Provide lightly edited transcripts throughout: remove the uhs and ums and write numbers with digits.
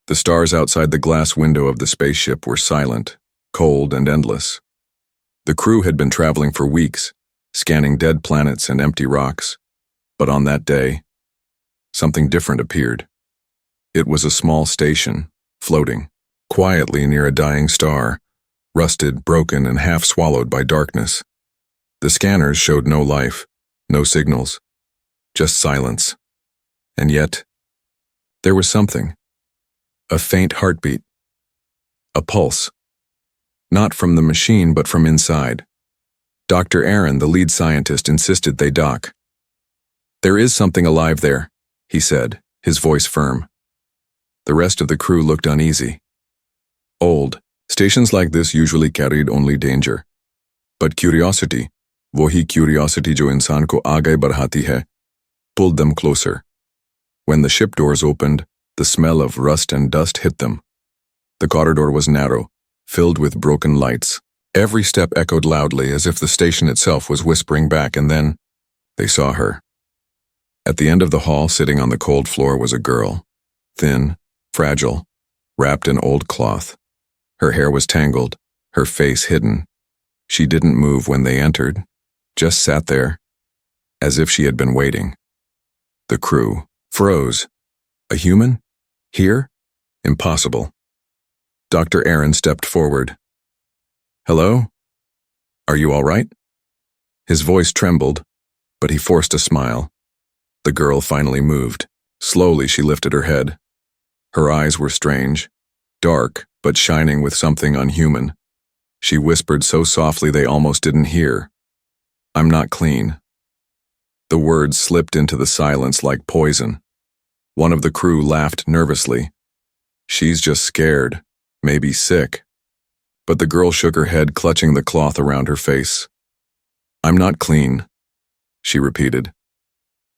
The stars outside the glass window of the spaceship were silent, cold, and endless. The crew had been traveling for weeks, scanning dead planets and empty rocks. But on that day, something different appeared. It was a small station, floating, quietly near a dying star, rusted, broken, and half swallowed by darkness. The scanners showed no life, no signals, just silence. And yet, there was something. A faint heartbeat. A pulse. Not from the machine, but from inside. Dr. Aaron, the lead scientist, insisted they dock. "There is something alive there," he said, his voice firm. The rest of the crew looked uneasy. Old, stations like this usually carried only danger. But curiosity, wohi curiosity jo insaan ko aage badhati hai, pulled them closer. When the ship doors opened, the smell of rust and dust hit them. The corridor was narrow, filled with broken lights. Every step echoed loudly as if the station itself was whispering back, and then they saw her. At the end of the hall, sitting on the cold floor, was a girl. Thin, fragile, wrapped in old cloth. Her hair was tangled, her face hidden. She didn't move when they entered, just sat there, as if she had been waiting. The crew froze. A human? Here? Impossible. Dr. Aaron stepped forward. "Hello? Are you all right?" His voice trembled, but he forced a smile. The girl finally moved. Slowly she lifted her head. Her eyes were strange, dark, but shining with something unhuman. She whispered so softly they almost didn't hear. "I'm not clean." The words slipped into the silence like poison. One of the crew laughed nervously. "She's just scared, maybe sick." But the girl shook her head, clutching the cloth around her face. "I'm not clean," she repeated.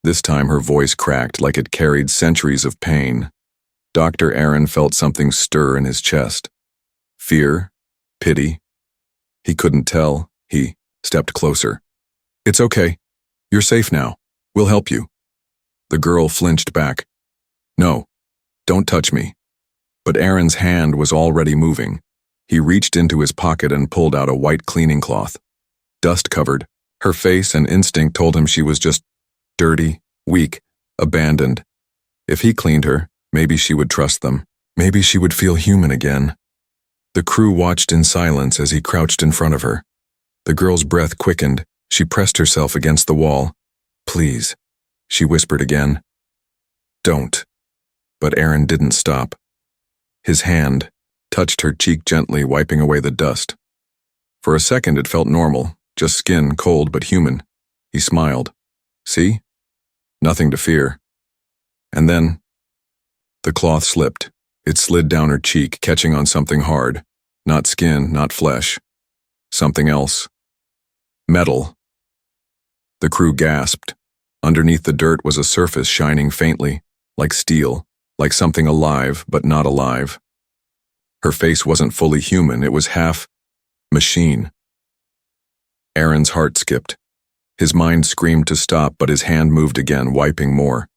This time her voice cracked like it carried centuries of pain. Dr. Aaron felt something stir in his chest. Fear? Pity? He couldn't tell. He stepped closer. "It's okay. You're safe now. We'll help you." The girl flinched back. "No, don't touch me." But Aaron's hand was already moving. He reached into his pocket and pulled out a white cleaning cloth. Dust-covered, her face and instinct told him she was just dirty, weak, abandoned. If he cleaned her, maybe she would trust them. Maybe she would feel human again. The crew watched in silence as he crouched in front of her. The girl's breath quickened. She pressed herself against the wall. "Please," she whispered again. "Don't." But Aaron didn't stop. His hand touched her cheek gently, wiping away the dust. For a second it felt normal, just skin, cold but human. He smiled. "See? Nothing to fear." And then, the cloth slipped. It slid down her cheek, catching on something hard. Not skin, not flesh. Something else. Metal. The crew gasped. Underneath the dirt was a surface shining faintly, like steel, like something alive but not alive. Her face wasn't fully human, it was half machine. Aaron's heart skipped. His mind screamed to stop, but his hand moved again, wiping more.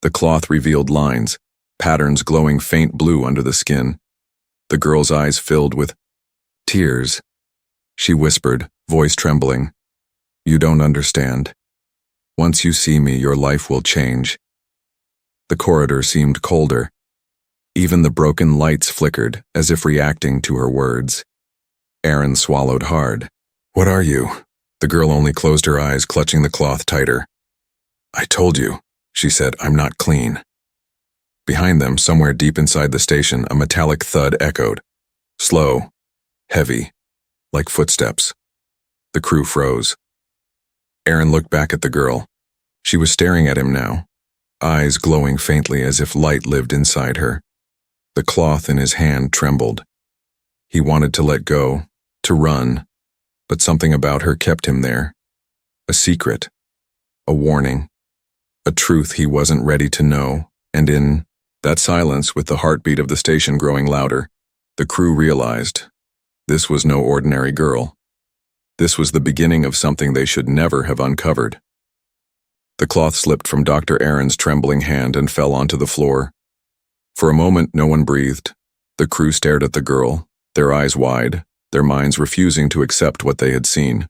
The cloth revealed lines, patterns glowing faint blue under the skin. The girl's eyes filled with tears. She whispered, voice trembling, "You don't understand. Once you see me, your life will change." The corridor seemed colder. Even the broken lights flickered, as if reacting to her words. Aaron swallowed hard. "What are you?" The girl only closed her eyes, clutching the cloth tighter. "I told you," she said, "I'm not clean." Behind them, somewhere deep inside the station, a metallic thud echoed. Slow, heavy, like footsteps. The crew froze. Aaron looked back at the girl. She was staring at him now, eyes glowing faintly as if light lived inside her. The cloth in his hand trembled. He wanted to let go, to run, but something about her kept him there. A secret, a warning, a truth he wasn't ready to know, and in that silence, with the heartbeat of the station growing louder, the crew realized this was no ordinary girl. This was the beginning of something they should never have uncovered. The cloth slipped from Dr. Aaron's trembling hand and fell onto the floor. For a moment, no one breathed. The crew stared at the girl, their eyes wide, their minds refusing to accept what they had seen.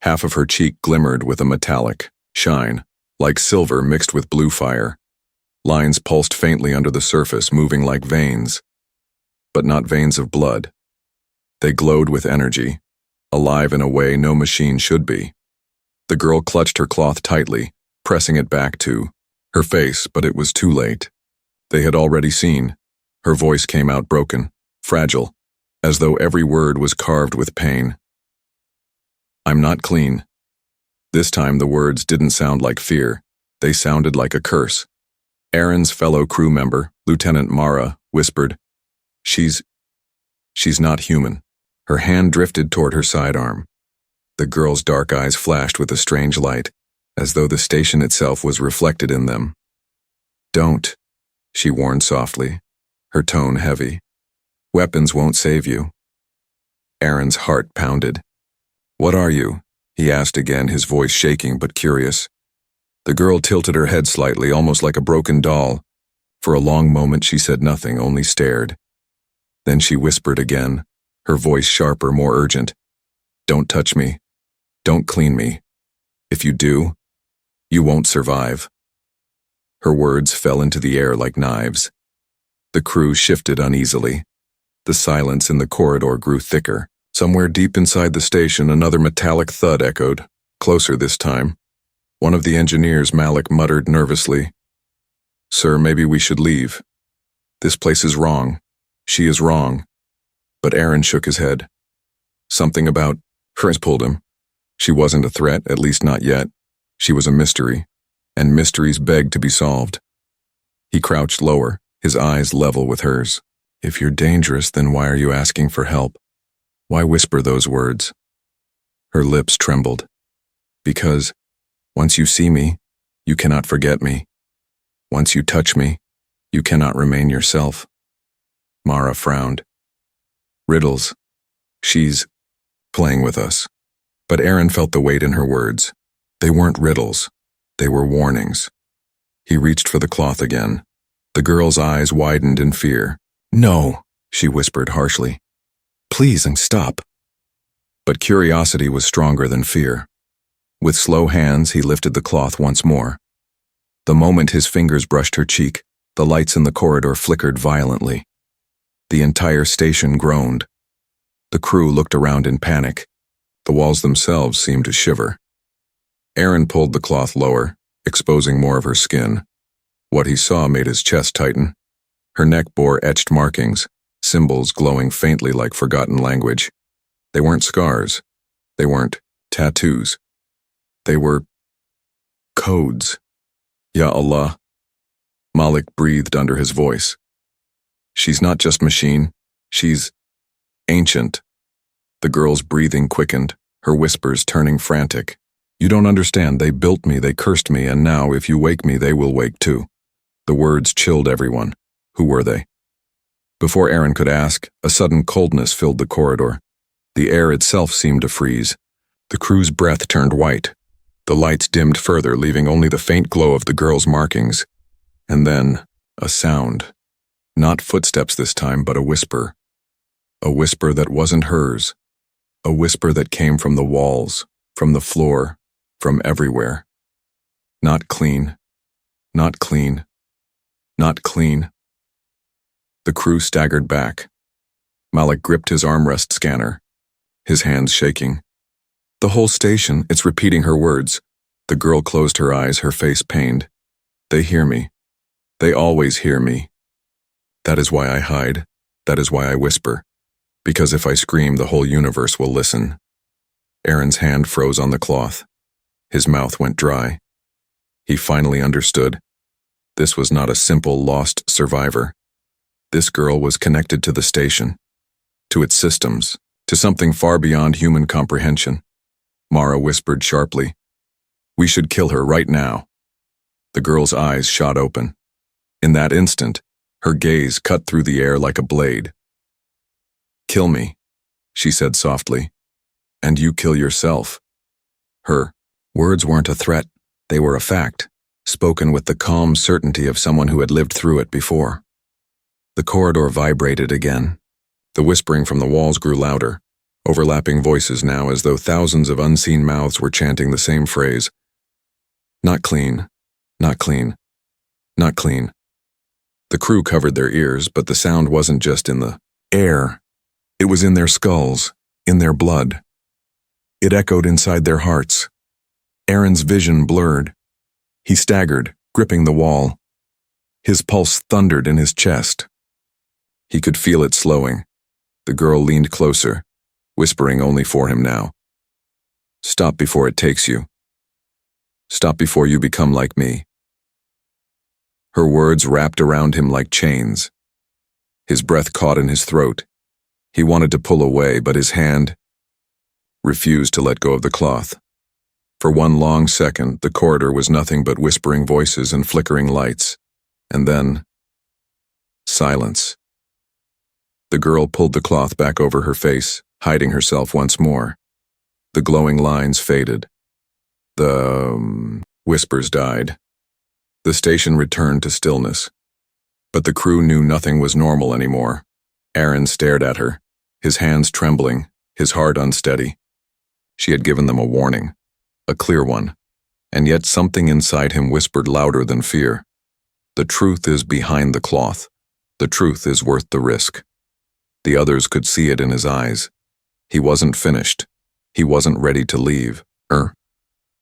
Half of her cheek glimmered with a metallic shine, like silver mixed with blue fire. Lines pulsed faintly under the surface, moving like veins. But not veins of blood. They glowed with energy, alive in a way no machine should be. The girl clutched her cloth tightly, pressing it back to her face, but it was too late. They had already seen. Her voice came out broken, fragile, as though every word was carved with pain. "I'm not clean." This time the words didn't sound like fear. They sounded like a curse. Aaron's fellow crew member, Lieutenant Mara, whispered, She's not human." Her hand drifted toward her sidearm. The girl's dark eyes flashed with a strange light, as though the station itself was reflected in them. "Don't," she warned softly, her tone heavy. "Weapons won't save you." Aaron's heart pounded. "What are you?" he asked again, his voice shaking but curious. The girl tilted her head slightly, almost like a broken doll. For a long moment she said nothing, only stared. Then she whispered again, her voice sharper, more urgent. "Don't touch me. Don't clean me. If you do, you won't survive." Her words fell into the air like knives. The crew shifted uneasily. The silence in the corridor grew thicker. Somewhere deep inside the station, another metallic thud echoed, closer this time. One of the engineers, Malik, muttered nervously, "Sir, maybe we should leave. This place is wrong. She is wrong." But Aaron shook his head. Something about her pulled him. She wasn't a threat, at least not yet. She was a mystery, and mysteries begged to be solved. He crouched lower, his eyes level with hers. "If you're dangerous, then why are you asking for help? Why whisper those words?" Her lips trembled. "Because once you see me, you cannot forget me. Once you touch me, you cannot remain yourself." Mara frowned. "Riddles. She's playing with us." But Aaron felt the weight in her words. They weren't riddles. They were warnings. He reached for the cloth again. The girl's eyes widened in fear. "No," she whispered harshly. "Please, and stop." But curiosity was stronger than fear. With slow hands, he lifted the cloth once more. The moment his fingers brushed her cheek, the lights in the corridor flickered violently. The entire station groaned. The crew looked around in panic. The walls themselves seemed to shiver. Aaron pulled the cloth lower, exposing more of her skin. What he saw made his chest tighten. Her neck bore etched markings, symbols glowing faintly like forgotten language. They weren't scars. They weren't tattoos. They were codes. Ya Allah. Malik breathed under his voice. "She's not just machine. She's ancient." The girl's breathing quickened, her whispers turning frantic. "You don't understand. They built me, they cursed me, and now, if you wake me, they will wake too." The words chilled everyone. Who were they? Before Aaron could ask, a sudden coldness filled the corridor. The air itself seemed to freeze. The crew's breath turned white. The lights dimmed further, leaving only the faint glow of the girl's markings. And then, a sound. Not footsteps this time, but a whisper. A whisper that wasn't hers. A whisper that came from the walls, from the floor, from everywhere. "Not clean. Not clean. Not clean." The crew staggered back. Malik gripped his armrest scanner, his hands shaking. "The whole station, it's repeating her words." The girl closed her eyes, her face pained. "They hear me. They always hear me. That is why I hide. That is why I whisper. Because if I scream, the whole universe will listen." Aaron's hand froze on the cloth. His mouth went dry. He finally understood. This was not a simple lost survivor. This girl was connected to the station, to its systems, to something far beyond human comprehension. Mara whispered sharply, "We should kill her right now." The girl's eyes shot open. In that instant, her gaze cut through the air like a blade. "Kill me," she said softly, "and you kill yourself." Her words weren't a threat, they were a fact, spoken with the calm certainty of someone who had lived through it before. The corridor vibrated again. The whispering from the walls grew louder, overlapping voices now as though thousands of unseen mouths were chanting the same phrase. Not clean, not clean, not clean. The crew covered their ears, but the sound wasn't just in the air. It was in their skulls, in their blood. It echoed inside their hearts. Aaron's vision blurred. He staggered, gripping the wall. His pulse thundered in his chest. He could feel it slowing. The girl leaned closer, whispering only for him now. Stop before it takes you. Stop before you become like me. Her words wrapped around him like chains. His breath caught in his throat. He wanted to pull away, but his hand refused to let go of the cloth. For one long second, the corridor was nothing but whispering voices and flickering lights. And then, silence. The girl pulled the cloth back over her face, hiding herself once more. The glowing lines faded. The whispers died. The station returned to stillness. But the crew knew nothing was normal anymore. Aaron stared at her, his hands trembling, his heart unsteady. She had given them a warning, a clear one, and yet something inside him whispered louder than fear. The truth is behind the cloth. The truth is worth the risk. The others could see it in his eyes. He wasn't finished. He wasn't ready to leave.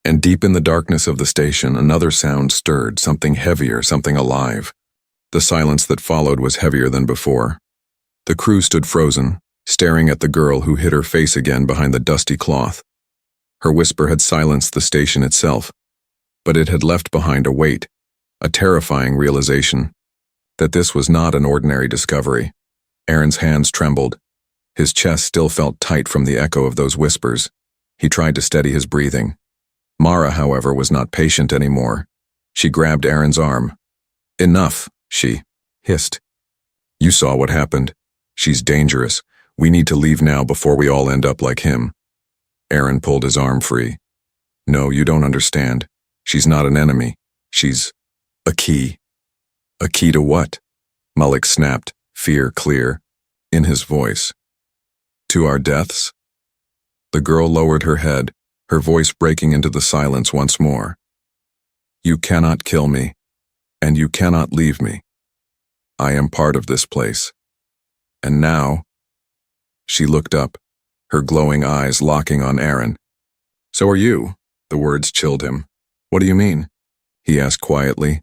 And deep in the darkness of the station, another sound stirred, something heavier, something alive. The silence that followed was heavier than before. The crew stood frozen, staring at the girl who hid her face again behind the dusty cloth. Her whisper had silenced the station itself, but it had left behind a weight, a terrifying realization that this was not an ordinary discovery. Aaron's hands trembled. His chest still felt tight from the echo of those whispers. He tried to steady his breathing. Mara, however, was not patient anymore. She grabbed Aaron's arm. Enough, she hissed. You saw what happened. She's dangerous. We need to leave now before we all end up like him. Aaron pulled his arm free. No, you don't understand. She's not an enemy. She's a key. A key to what? Malik snapped, fear clear in his voice. To our deaths? The girl lowered her head, her voice breaking into the silence once more. You cannot kill me, and you cannot leave me. I am part of this place. And now, she looked up, her glowing eyes locking on Aaron. So are you, the words chilled him. What do you mean? He asked quietly.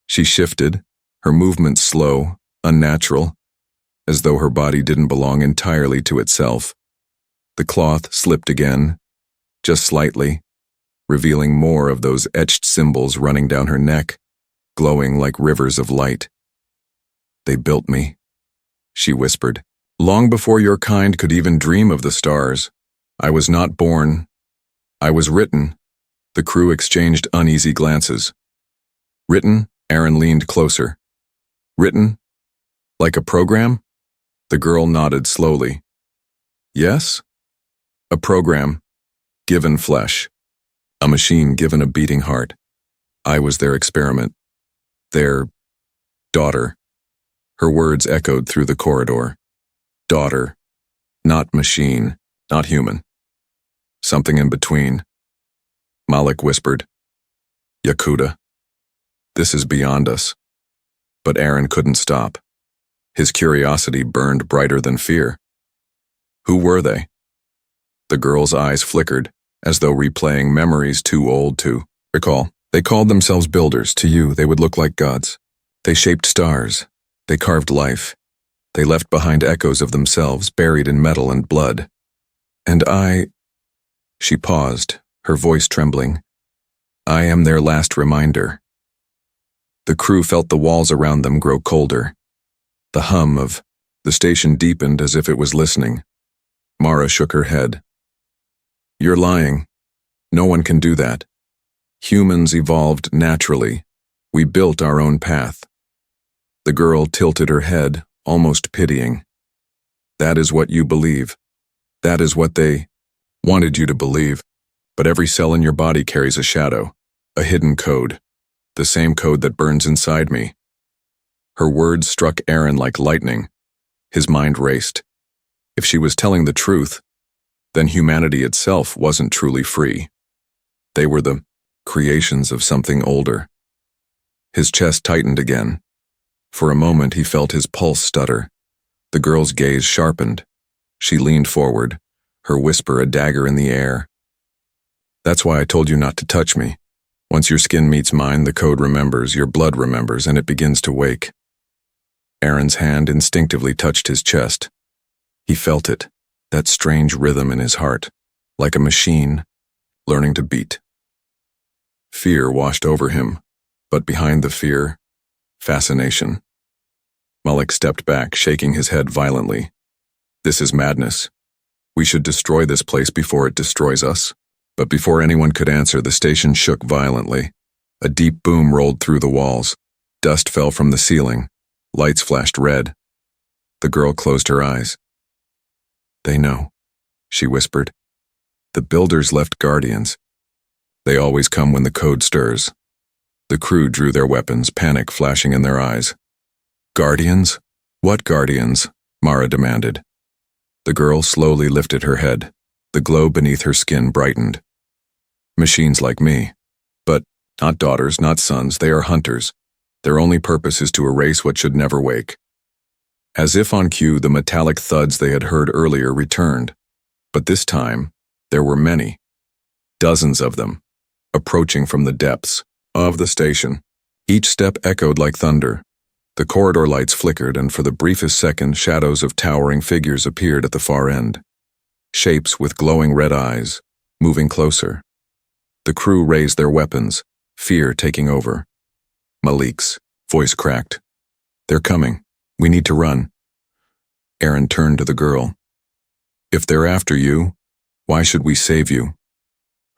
She shifted, her movements slow, unnatural, as though her body didn't belong entirely to itself. The cloth slipped again, just slightly, revealing more of those etched symbols running down her neck, glowing like rivers of light. They built me, she whispered. Long before your kind could even dream of the stars. I was not born. I was written. The crew exchanged uneasy glances. Written? Aaron leaned closer. Written? Like a program? The girl nodded slowly. Yes? A program, given flesh. A machine given a beating heart. I was their experiment. Their daughter. Her words echoed through the corridor. Daughter. Not machine. Not human. Something in between. Malik whispered. Yakuda. This is beyond us. But Aaron couldn't stop. His curiosity burned brighter than fear. Who were they? The girl's eyes flickered, as though replaying memories too old to recall. They called themselves builders. To you, they would look like gods. They shaped stars. They carved life. They left behind echoes of themselves, buried in metal and blood. And I... She paused, her voice trembling. I am their last reminder. The crew felt the walls around them grow colder. The hum of the station deepened as if it was listening. Mara shook her head. You're lying. No one can do that. Humans evolved naturally. We built our own path. The girl tilted her head, almost pitying. That is what you believe. That is what they wanted you to believe. But every cell in your body carries a shadow, a hidden code, the same code that burns inside me. Her words struck Aaron like lightning. His mind raced. If she was telling the truth, then humanity itself wasn't truly free. They were the creations of something older. His chest tightened again. For a moment he felt his pulse stutter. The girl's gaze sharpened. She leaned forward, her whisper a dagger in the air. "That's why I told you not to touch me. Once your skin meets mine, the code remembers, your blood remembers, and it begins to wake." Aaron's hand instinctively touched his chest. He felt it, that strange rhythm in his heart, like a machine, learning to beat. Fear washed over him, but behind the fear, fascination. Malik stepped back, shaking his head violently. "This is madness. We should destroy this place before it destroys us." But before anyone could answer, the station shook violently. A deep boom rolled through the walls. Dust fell from the ceiling. Lights flashed red. The girl closed her eyes. "They know," she whispered. "The builders left guardians. They always come when the code stirs." The crew drew their weapons, panic flashing in their eyes. "Guardians? What guardians?" Mara demanded. The girl slowly lifted her head. The glow beneath her skin brightened. "Machines like me. But not daughters, not sons, they are hunters. Their only purpose is to erase what should never wake." As if on cue, the metallic thuds they had heard earlier returned. But this time, there were many. Dozens of them, approaching from the depths of the station. Each step echoed like thunder. The corridor lights flickered, and for the briefest second, shadows of towering figures appeared at the far end. Shapes with glowing red eyes, moving closer. The crew raised their weapons, fear taking over. Malik's voice cracked. "They're coming. We need to run." Aaron turned to the girl. "If they're after you, why should we save you?"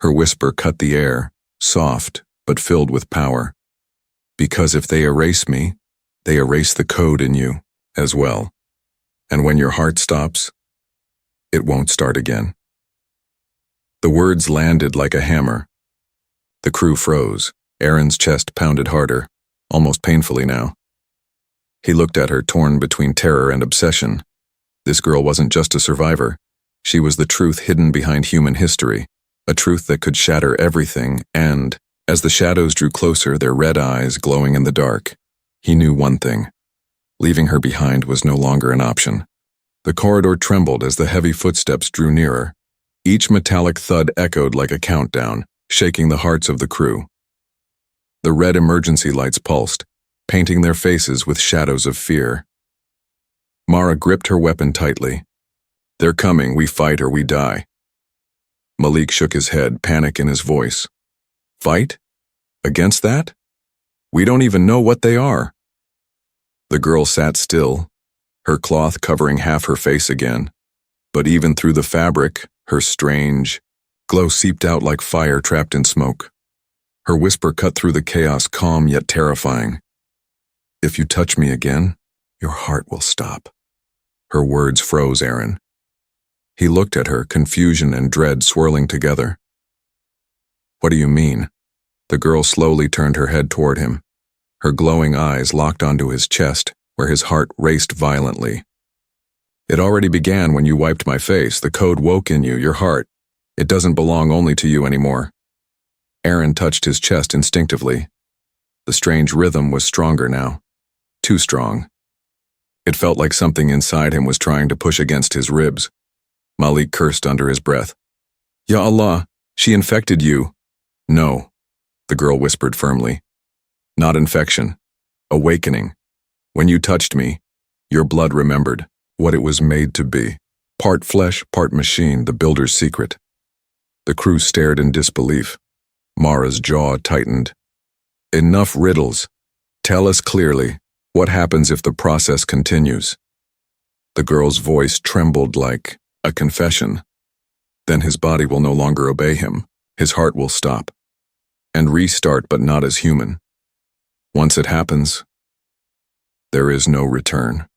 Her whisper cut the air, soft but filled with power. "Because if they erase me, they erase the code in you as well. And when your heart stops, it won't start again." The words landed like a hammer. The crew froze. Aaron's chest pounded harder, almost painfully now. He looked at her, torn between terror and obsession. This girl wasn't just a survivor. She was the truth hidden behind human history, a truth that could shatter everything, and, as the shadows drew closer, their red eyes glowing in the dark, he knew one thing. Leaving her behind was no longer an option. The corridor trembled as the heavy footsteps drew nearer. Each metallic thud echoed like a countdown, shaking the hearts of the crew. The red emergency lights pulsed, painting their faces with shadows of fear. Mara gripped her weapon tightly. "They're coming, we fight or we die." Malik shook his head, panic in his voice. "Fight? Against that? We don't even know what they are." The girl sat still, her cloth covering half her face again. But even through the fabric, her strange glow seeped out like fire trapped in smoke. Her whisper cut through the chaos, calm yet terrifying. "If you touch me again, your heart will stop." Her words froze Aaron. He looked at her, confusion and dread swirling together. "What do you mean?" The girl slowly turned her head toward him. Her glowing eyes locked onto his chest, where his heart raced violently. "It already began when you wiped my face. The code woke in you, your heart. It doesn't belong only to you anymore." Aaron touched his chest instinctively. The strange rhythm was stronger now. Too strong. It felt like something inside him was trying to push against his ribs. Malik cursed under his breath. "Ya Allah, she infected you." "No," the girl whispered firmly. "Not infection. Awakening. When you touched me, your blood remembered what it was made to be. Part flesh, part machine, the builder's secret." The crew stared in disbelief. Mara's jaw tightened. "Enough riddles. Tell us clearly, what happens if the process continues?" The girl's voice trembled like a confession. "Then his body will no longer obey him. His heart will stop. And restart, but not as human. Once it happens, there is no return."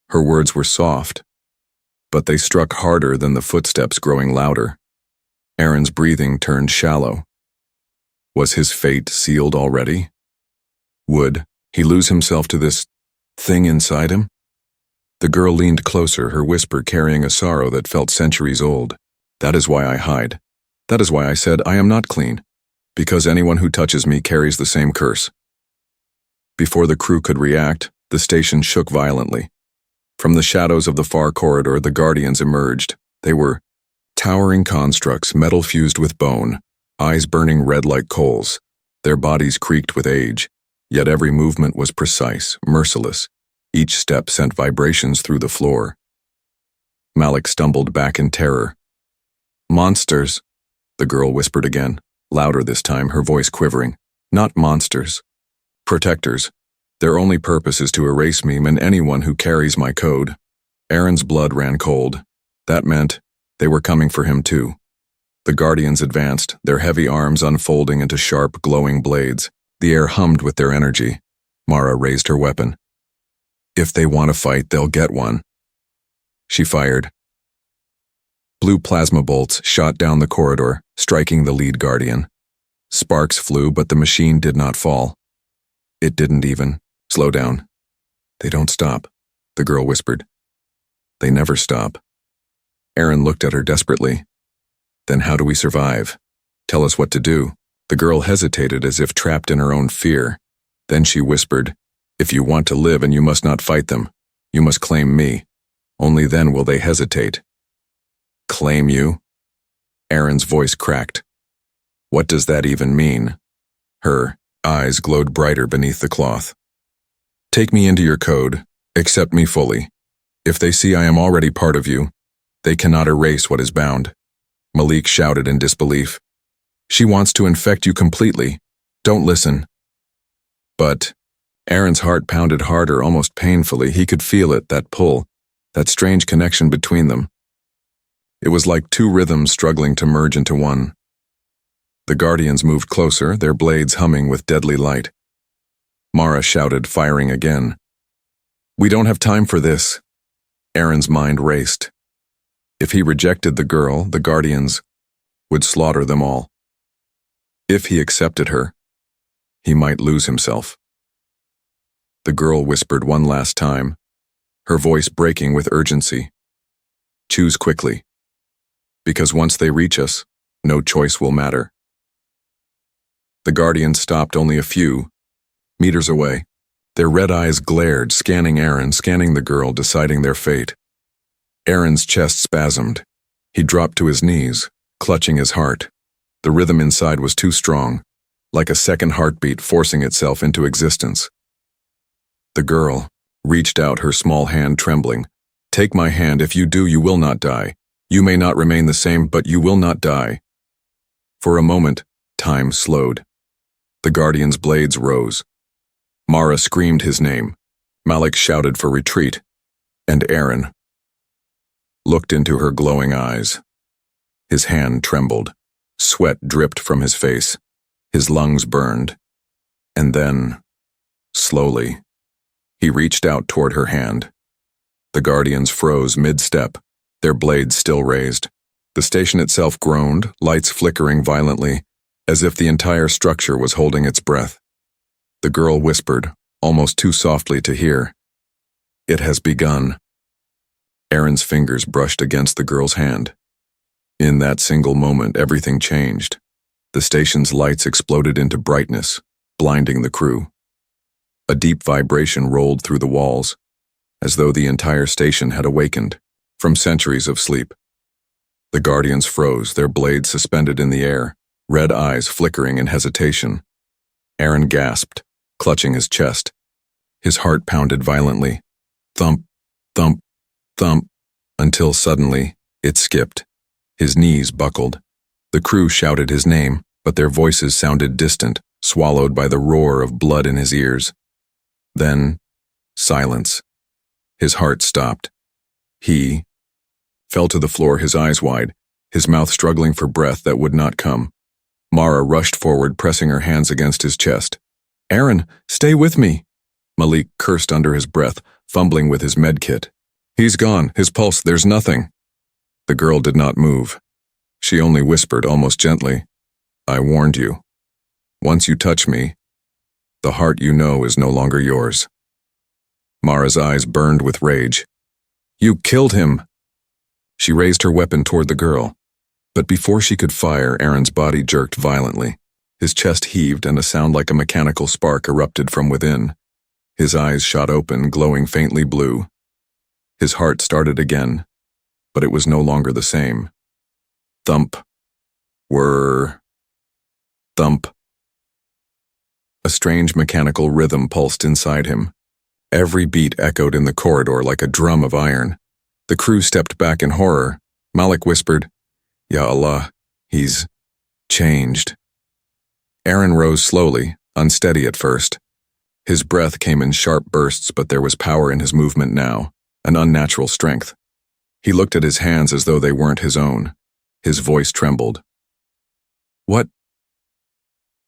Her words were soft, but they struck harder than the footsteps growing louder. Aaron's breathing turned shallow. Was his fate sealed already? Would He lose himself to this thing inside him? The girl leaned closer, her whisper carrying a sorrow that felt centuries old. That is why I hide. That is why I said I am not clean. Because anyone who touches me carries the same curse. Before the crew could react, the station shook violently. From the shadows of the far corridor, the Guardians emerged. They were towering constructs, metal fused with bone, eyes burning red like coals. Their bodies creaked with age, yet every movement was precise, merciless. Each step sent vibrations through the floor. Malik stumbled back in terror. Monsters, the girl whispered again, louder this time, her voice quivering. Not monsters. Protectors. Their only purpose is to erase me and anyone who carries my code. Aaron's blood ran cold. That meant they were coming for him too. The Guardians advanced, their heavy arms unfolding into sharp, glowing blades. The air hummed with their energy. Mara raised her weapon. If they want to fight, they'll get one. She fired. Blue plasma bolts shot down the corridor, striking the lead Guardian. Sparks flew, but the machine did not fall. It didn't even slow down. They don't stop, the girl whispered. They never stop. Aaron looked at her desperately. Then how do we survive? Tell us what to do. The girl hesitated as if trapped in her own fear. Then she whispered, if you want to live and you must not fight them, you must claim me. Only then will they hesitate. Claim you? Aaron's voice cracked. What does that even mean? Her eyes glowed brighter beneath the cloth. Take me into your code. Accept me fully. If they see I am already part of you, they cannot erase what is bound. Malik shouted in disbelief. She wants to infect you completely. Don't listen. But Aaron's heart pounded harder, almost painfully. He could feel it, that pull, that strange connection between them. It was like two rhythms struggling to merge into one. The Guardians moved closer, their blades humming with deadly light. Mara shouted, firing again. We don't have time for this. Aaron's mind raced. If he rejected the girl, the Guardians would slaughter them all. If he accepted her, he might lose himself. The girl whispered one last time, her voice breaking with urgency. Choose quickly. Because once they reach us, no choice will matter. The Guardians stopped only a few meters away. Their red eyes glared, scanning Aaron, scanning the girl, deciding their fate. Aaron's chest spasmed. He dropped to his knees, clutching his heart. The rhythm inside was too strong, like a second heartbeat forcing itself into existence. The girl reached out, her small hand trembling. Take my hand. If you do, you will not die. You may not remain the same, but you will not die. For a moment, time slowed. The Guardian's blades rose. Mara screamed his name. Malik shouted for retreat. And Aaron looked into her glowing eyes. His hand trembled. Sweat dripped from his face. His lungs burned. And then, slowly, he reached out toward her hand. The Guardians froze mid-step, their blades still raised. The station itself groaned, lights flickering violently, as if the entire structure was holding its breath. The girl whispered, almost too softly to hear. It has begun. Aaron's fingers brushed against the girl's hand. In that single moment, everything changed. The station's lights exploded into brightness, blinding the crew. A deep vibration rolled through the walls, as though the entire station had awakened from centuries of sleep. The Guardians froze, their blades suspended in the air, red eyes flickering in hesitation. Aaron gasped, clutching his chest. His heart pounded violently. Thump, thump, thump, until suddenly it skipped. His knees buckled. The crew shouted his name, but their voices sounded distant, swallowed by the roar of blood in his ears. Then, silence. His heart stopped. He fell to the floor, his eyes wide, his mouth struggling for breath that would not come. Mara rushed forward, pressing her hands against his chest. Aaron, stay with me! Malik cursed under his breath, fumbling with his medkit. He's gone, his pulse, there's nothing. The girl did not move. She only whispered, almost gently, I warned you. Once you touch me, The heart you know is no longer yours. Mara's eyes burned with rage. You killed him! She raised her weapon toward the girl. But before she could fire, Aaron's body jerked violently. His chest heaved and a sound like a mechanical spark erupted from within. His eyes shot open, glowing faintly blue. His heart started again, but it was no longer the same. Thump. Whir. Thump. A strange mechanical rhythm pulsed inside him. Every beat echoed in the corridor like a drum of iron. The crew stepped back in horror. Malik whispered, Ya Allah, he's changed. Aaron rose slowly, unsteady at first. His breath came in sharp bursts, but there was power in his movement now, an unnatural strength. He looked at his hands as though they weren't his own. His voice trembled.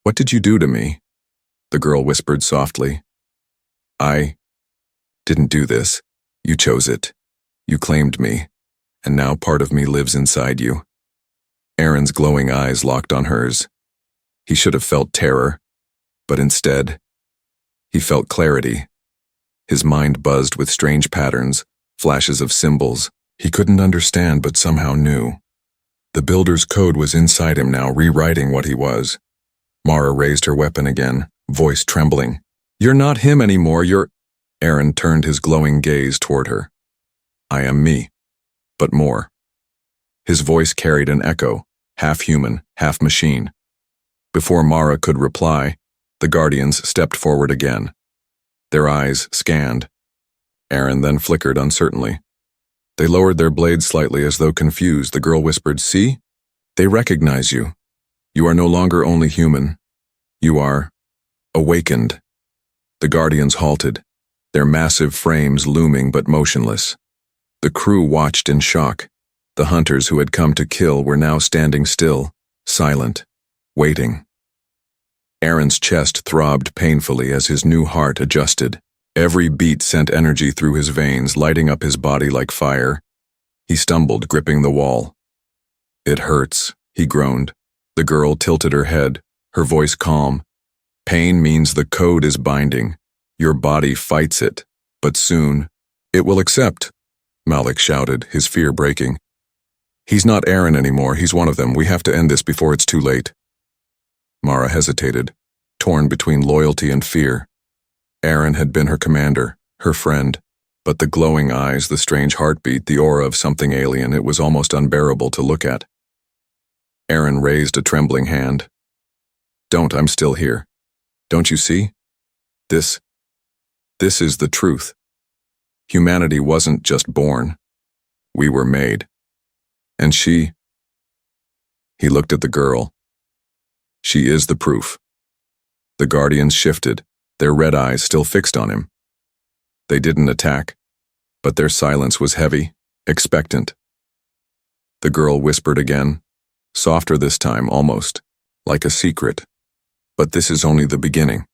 What did you do to me? The girl whispered softly. I didn't do this. You chose it. You claimed me, and now part of me lives inside you. Aaron's glowing eyes locked on hers. He should have felt terror, but instead, he felt clarity. His mind buzzed with strange patterns, flashes of symbols he couldn't understand but somehow knew. The Builder's code was inside him now, rewriting what he was. Mara raised her weapon again, voice trembling. You're not him anymore, you're... Aaron turned his glowing gaze toward her. I am me, but more. His voice carried an echo, half human, half machine. Before Mara could reply, the Guardians stepped forward again. Their eyes scanned. Aaron then flickered uncertainly. They lowered their blades slightly as though confused. The girl whispered, See? They recognize you. You are no longer only human. You are awakened. The Guardians halted, their massive frames looming but motionless. The crew watched in shock. The hunters who had come to kill were now standing still, silent, waiting. Aaron's chest throbbed painfully as his new heart adjusted. Every beat sent energy through his veins, lighting up his body like fire. He stumbled, gripping the wall. It hurts, he groaned. The girl tilted her head, her voice calm. Pain means the code is binding. Your body fights it, but soon, it will accept, Malik shouted, his fear breaking. He's not Aaron anymore, he's one of them. We have to end this before it's too late. Mara hesitated, torn between loyalty and fear. Aaron had been her commander, her friend, but the glowing eyes, the strange heartbeat, the aura of something alien, it was almost unbearable to look at. Aaron raised a trembling hand. Don't, I'm still here. Don't you see? This is the truth. Humanity wasn't just born. We were made. And she... He looked at the girl. She is the proof. The Guardians shifted, their red eyes still fixed on him. They didn't attack, but their silence was heavy, expectant. The girl whispered again, softer this time almost, like a secret. But this is only the beginning.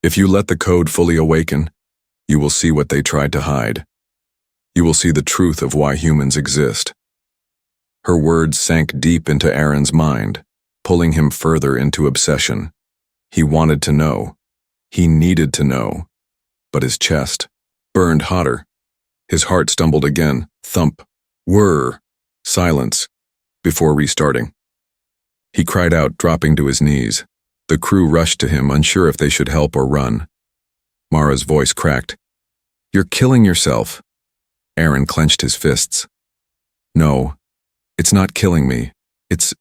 If you let the code fully awaken, you will see what they tried to hide. You will see the truth of why humans exist. Her words sank deep into Aaron's mind, pulling him further into obsession. He wanted to know. He needed to know. But his chest burned hotter. His heart stumbled again. Thump. Whir. Silence. Before restarting. He cried out, dropping to his knees. The crew rushed to him, unsure if they should help or run. Mara's voice cracked. You're killing yourself. Aaron clenched his fists. No, it's not killing me. It's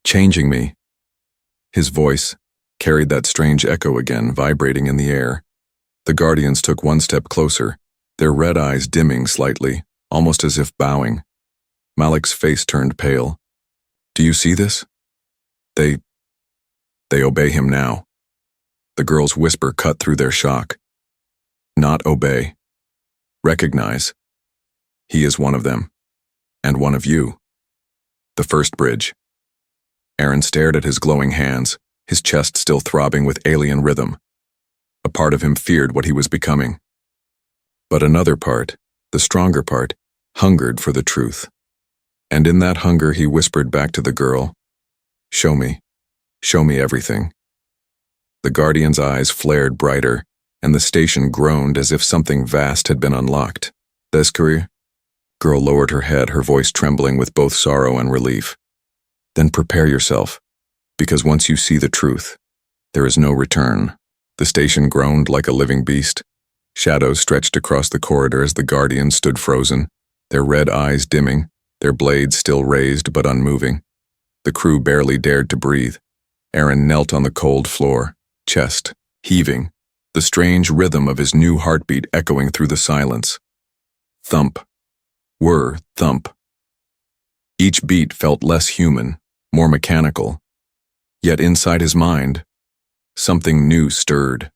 changing me. His voice carried that strange echo again, vibrating in the air. The Guardians took one step closer, their red eyes dimming slightly, almost as if bowing. Malik's face turned pale. Do you see this? They obey him now. The girl's whisper cut through their shock. Not obey. Recognize. He is one of them. And one of you. The first bridge. Aaron stared at his glowing hands, his chest still throbbing with alien rhythm. A part of him feared what he was becoming. But another part, the stronger part, hungered for the truth. And in that hunger he whispered back to the girl, Show me everything. The Guardian's eyes flared brighter, and the station groaned as if something vast had been unlocked. This career? Girl lowered her head, her voice trembling with both sorrow and relief. Then prepare yourself, because once you see the truth, there is no return. The station groaned like a living beast. Shadows stretched across the corridor as the Guardians stood frozen, their red eyes dimming, their blades still raised but unmoving. The crew barely dared to breathe. Aaron knelt on the cold floor, chest heaving, the strange rhythm of his new heartbeat echoing through the silence. Thump. Whir, thump. Each beat felt less human, more mechanical. Yet inside his mind, something new stirred.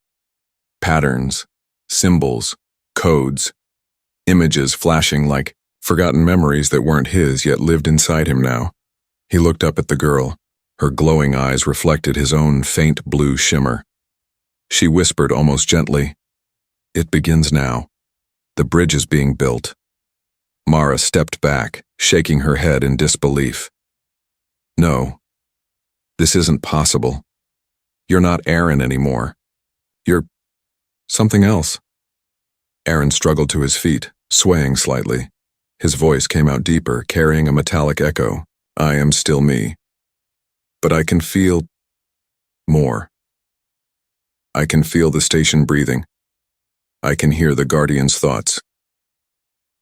Patterns, symbols, codes, images flashing like forgotten memories that weren't his yet lived inside him now. He looked up at the girl. Her glowing eyes reflected his own faint blue shimmer. She whispered almost gently, "It begins now. The bridge is being built." Mara stepped back, shaking her head in disbelief. "No, this isn't possible. You're not Aaron anymore. You're something else." Aaron struggled to his feet, swaying slightly. His voice came out deeper, carrying a metallic echo. "I am still me. But I can feel more. I can feel the station breathing. I can hear the Guardian's thoughts."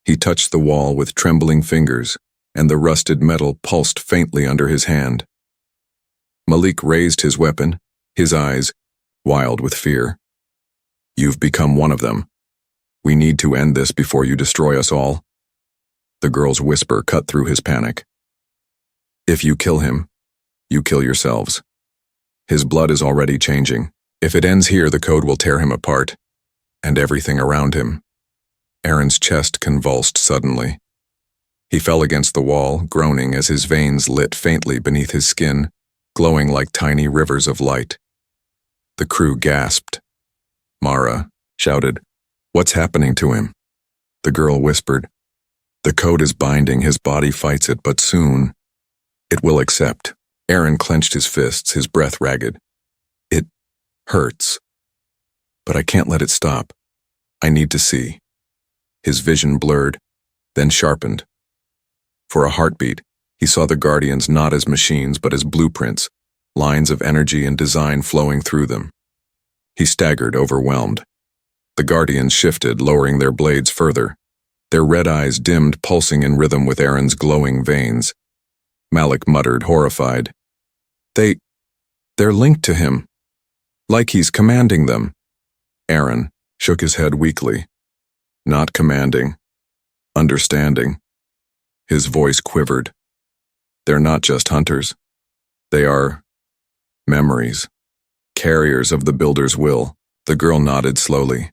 He touched the wall with trembling fingers, and the rusted metal pulsed faintly under his hand. Malik raised his weapon, his eyes wild with fear. "You've become one of them. We need to end this before you destroy us all." The girl's whisper cut through his panic. "If you kill him, you kill yourselves. His blood is already changing. If it ends here, the code will tear him apart, and everything around him." Aaron's chest convulsed suddenly. He fell against the wall, groaning as his veins lit faintly beneath his skin, glowing like tiny rivers of light. The crew gasped. Mara shouted, "What's happening to him?" The girl whispered, "The code is binding, his body fights it, but soon it will accept." Aaron clenched his fists, his breath ragged. "It hurts. But I can't let it stop. I need to see." His vision blurred, then sharpened. For a heartbeat, he saw the Guardians not as machines but as blueprints, lines of energy and design flowing through them. He staggered, overwhelmed. The Guardians shifted, lowering their blades further. Their red eyes dimmed, pulsing in rhythm with Aaron's glowing veins. Malik muttered, horrified. They're linked to him. Like he's commanding them." Aaron shook his head weakly. "Not commanding. Understanding." His voice quivered. "They're not just hunters. They are memories. Carriers of the Builder's will." The girl nodded slowly.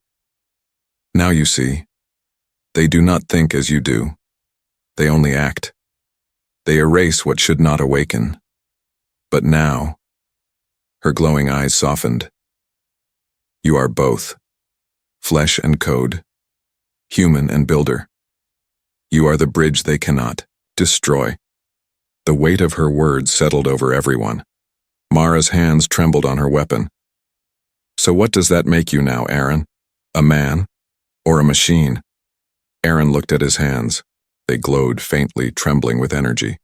"Now you see. They do not think as you do. They only act. They erase what should not awaken. But now," her glowing eyes softened, "you are both. Flesh and code. Human and builder. You are the bridge they cannot destroy." The weight of her words settled over everyone. Mara's hands trembled on her weapon. "So what does that make you now, Aaron? A man? Or a machine?" Aaron looked at his hands. They glowed faintly, trembling with energy.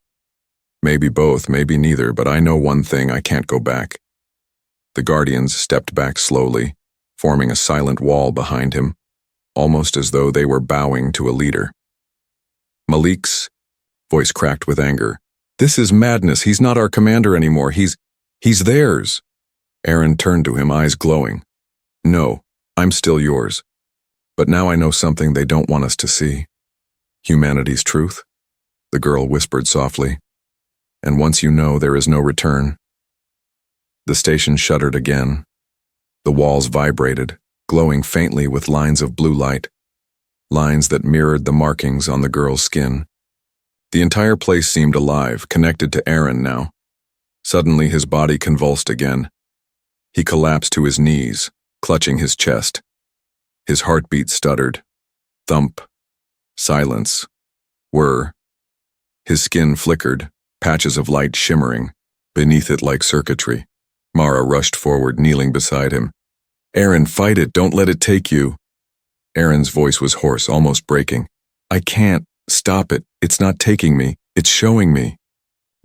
"Maybe both, maybe neither, but I know one thing: I can't go back." The Guardians stepped back slowly, forming a silent wall behind him, almost as though they were bowing to a leader. Malik's voice cracked with anger. "This is madness. He's not our commander anymore. He's theirs." Aaron turned to him, eyes glowing. "No, I'm still yours. But now I know something they don't want us to see. Humanity's truth," the girl whispered softly. "And once you know, there is no return." The station shuddered again. The walls vibrated, glowing faintly with lines of blue light, lines that mirrored the markings on the girl's skin. The entire place seemed alive, connected to Aaron now. Suddenly his body convulsed again. He collapsed to his knees, clutching his chest. His heartbeat stuttered. Thump. Silence. Whir. His skin flickered, patches of light shimmering, beneath it like circuitry. Mara rushed forward, kneeling beside him. Aaron, fight it, don't let it take you. Aaron's voice was hoarse, almost breaking. I can't. Stop it. It's not taking me. It's showing me.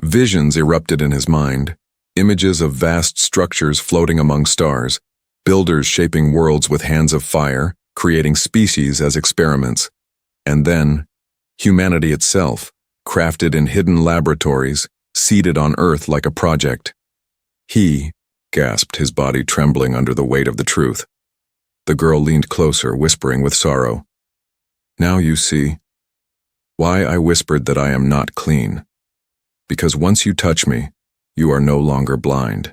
Visions erupted in his mind. Images of vast structures floating among stars. Builders shaping worlds with hands of fire, creating species as experiments. And then, humanity itself, crafted in hidden laboratories, seated on Earth like a project. He gasped, his body trembling under the weight of the truth. The girl leaned closer, whispering with sorrow. Now you see why I whispered that I am not clean. Because once you touch me, you are no longer blind.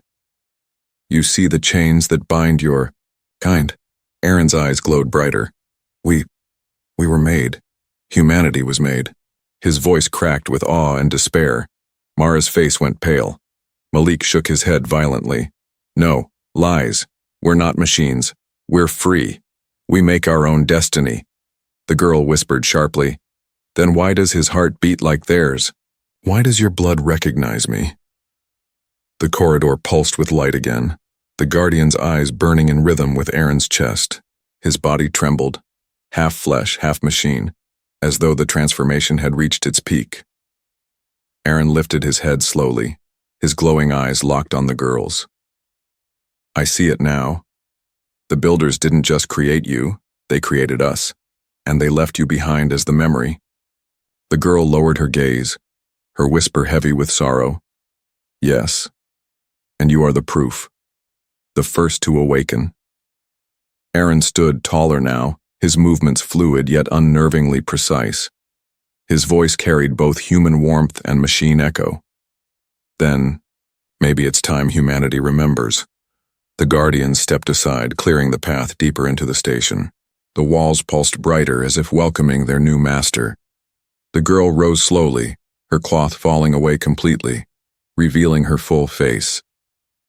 You see the chains that bind your kind. Aaron's eyes glowed brighter. We were made. Humanity was made. His voice cracked with awe and despair. Mara's face went pale. Malik shook his head violently. No, lies. We're not machines. We're free. We make our own destiny. The girl whispered sharply. Then why does his heart beat like theirs? Why does your blood recognize me? The corridor pulsed with light again, the Guardian's eyes burning in rhythm with Aaron's chest. His body trembled, half flesh, half machine, as though the transformation had reached its peak. Aaron lifted his head slowly, his glowing eyes locked on the girl's. I see it now. The builders didn't just create you, they created us, and they left you behind as the memory. The girl lowered her gaze, her whisper heavy with sorrow. Yes, and you are the proof, the first to awaken. Aaron stood taller now, his movements fluid yet unnervingly precise. His voice carried both human warmth and machine echo. Then, maybe it's time humanity remembers. The Guardians stepped aside, clearing the path deeper into the station. The walls pulsed brighter as if welcoming their new master. The girl rose slowly, her cloth falling away completely, revealing her full face.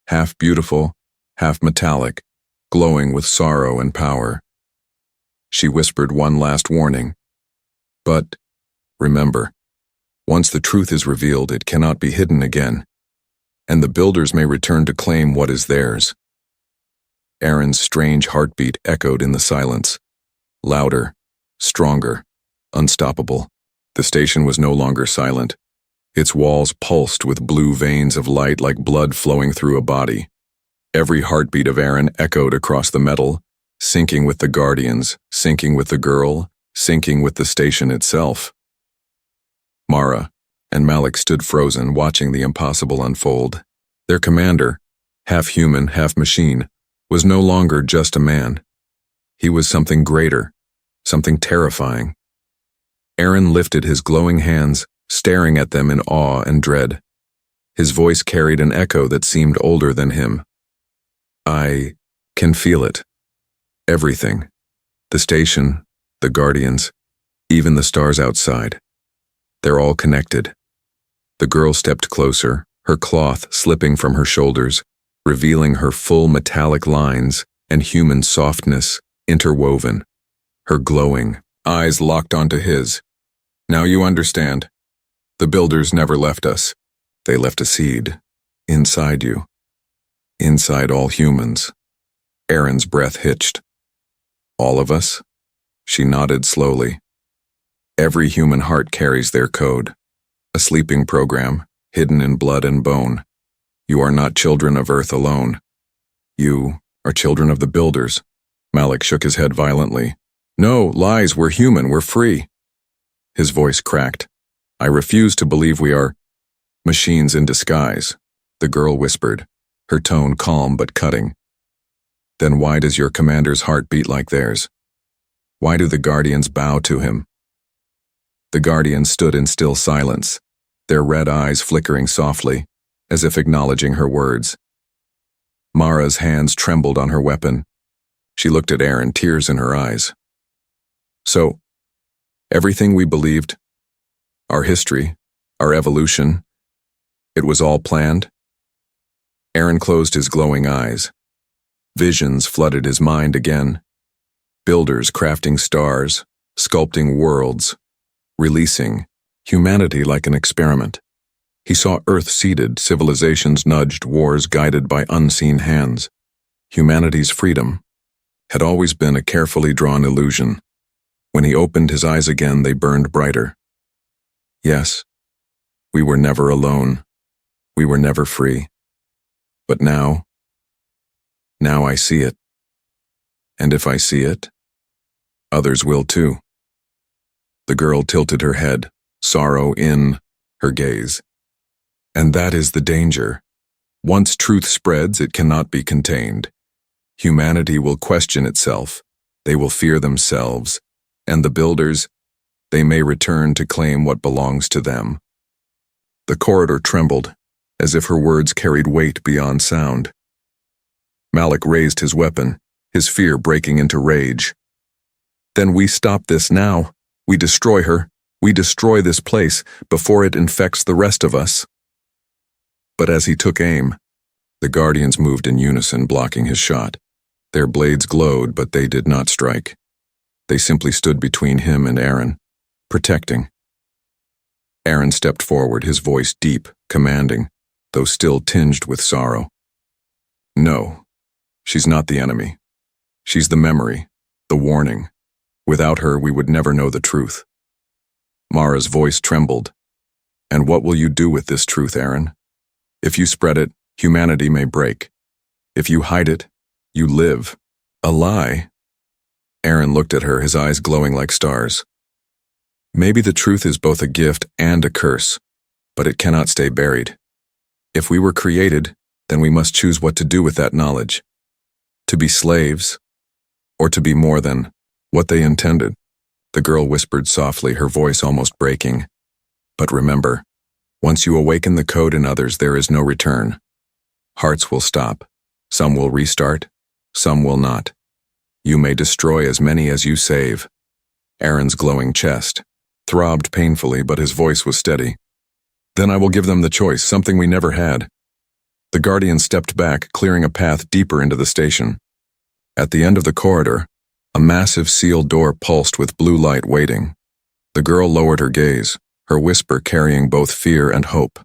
Half beautiful, half metallic, glowing with sorrow and power. She whispered one last warning. But, remember, once the truth is revealed, it cannot be hidden again, and the builders may return to claim what is theirs. Aaron's strange heartbeat echoed in the silence. Louder, stronger, unstoppable. The station was no longer silent. Its walls pulsed with blue veins of light like blood flowing through a body. Every heartbeat of Aaron echoed across the metal, syncing with the Guardians, syncing with the girl, syncing with the station itself. Mara and Malik stood frozen, watching the impossible unfold. Their commander, half human, half machine, was no longer just a man. He was something greater, something terrifying. Aaron lifted his glowing hands, staring at them in awe and dread. His voice carried an echo that seemed older than him. I can feel it. Everything. The station, the Guardians, even the stars outside. They're all connected. The girl stepped closer, her cloth slipping from her shoulders, revealing her full metallic lines and human softness interwoven. Her glowing eyes locked onto his. Now you understand. The builders never left us. They left a seed. Inside you. Inside all humans. Aaron's breath hitched. All of us? She nodded slowly. Every human heart carries their code. A sleeping program, hidden in blood and bone. You are not children of Earth alone. You are children of the builders. Malik shook his head violently. No, lies, we're human, we're free. His voice cracked. I refuse to believe we are machines in disguise, the girl whispered, her tone calm but cutting. Then why does your commander's heart beat like theirs? Why do the Guardians bow to him? The Guardians stood in still silence, their red eyes flickering softly, as if acknowledging her words. Mara's hands trembled on her weapon. She looked at Aaron, tears in her eyes. So, everything we believed, our history, our evolution, it was all planned? Aaron closed his glowing eyes. Visions flooded his mind again. Builders crafting stars, sculpting worlds, releasing humanity like an experiment. He saw Earth seeded, civilizations nudged, wars guided by unseen hands. Humanity's freedom had always been a carefully drawn illusion. When he opened his eyes again, they burned brighter. Yes, we were never alone. We were never free. But now I see it. And if I see it, others will too. The girl tilted her head, sorrow in her gaze. And that is the danger. Once truth spreads, it cannot be contained. Humanity will question itself. They will fear themselves. And the builders, they may return to claim what belongs to them. The corridor trembled, as if her words carried weight beyond sound. Malik raised his weapon, his fear breaking into rage. Then we stop this now. We destroy her. We destroy this place before it infects the rest of us. But as he took aim, the Guardians moved in unison, blocking his shot. Their blades glowed, but they did not strike. They simply stood between him and Aaron, protecting. Aaron stepped forward, his voice deep, commanding, though still tinged with sorrow. No, she's not the enemy. She's the memory, the warning. Without her, we would never know the truth. Mara's voice trembled. And what will you do with this truth, Aaron? If you spread it, humanity may break. If you hide it, you live. A lie. Aaron looked at her, his eyes glowing like stars. Maybe the truth is both a gift and a curse, but it cannot stay buried. If we were created, then we must choose what to do with that knowledge. To be slaves, or to be more than what they intended. The girl whispered softly, her voice almost breaking. But remember, once you awaken the code in others, there is no return. Hearts will stop. Some will restart. Some will not. You may destroy as many as you save. Aaron's glowing chest throbbed painfully, but his voice was steady. Then I will give them the choice, something we never had. The Guardian stepped back, clearing a path deeper into the station. At the end of the corridor, a massive sealed door pulsed with blue light waiting. The girl lowered her gaze, her whisper carrying both fear and hope.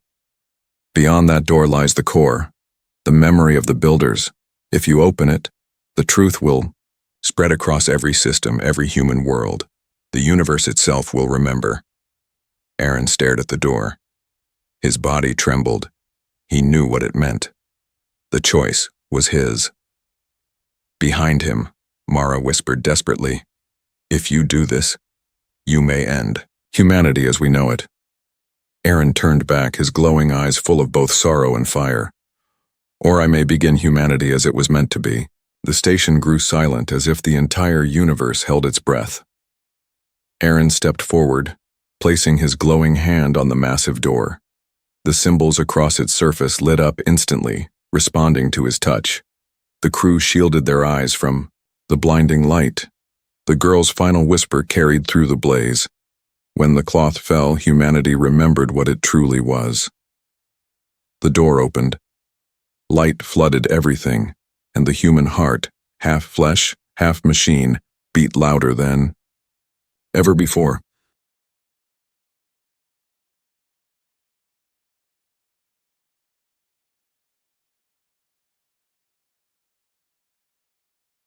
Beyond that door lies the core, the memory of the builders. If you open it, the truth will spread across every system, every human world. The universe itself will remember. Aaron stared at the door. His body trembled. He knew what it meant. The choice was his. Behind him, Mara whispered desperately, if you do this, you may end humanity as we know it. Aaron turned back, his glowing eyes full of both sorrow and fire. Or I may begin humanity as it was meant to be. The station grew silent, as if the entire universe held its breath. Aaron stepped forward, placing his glowing hand on the massive door. The symbols across its surface lit up instantly, responding to his touch. The crew shielded their eyes from the blinding light. The girl's final whisper carried through the blaze. When the cloth fell, humanity remembered what it truly was. The door opened. Light flooded everything, and the human heart, half flesh, half machine, beat louder than ever before.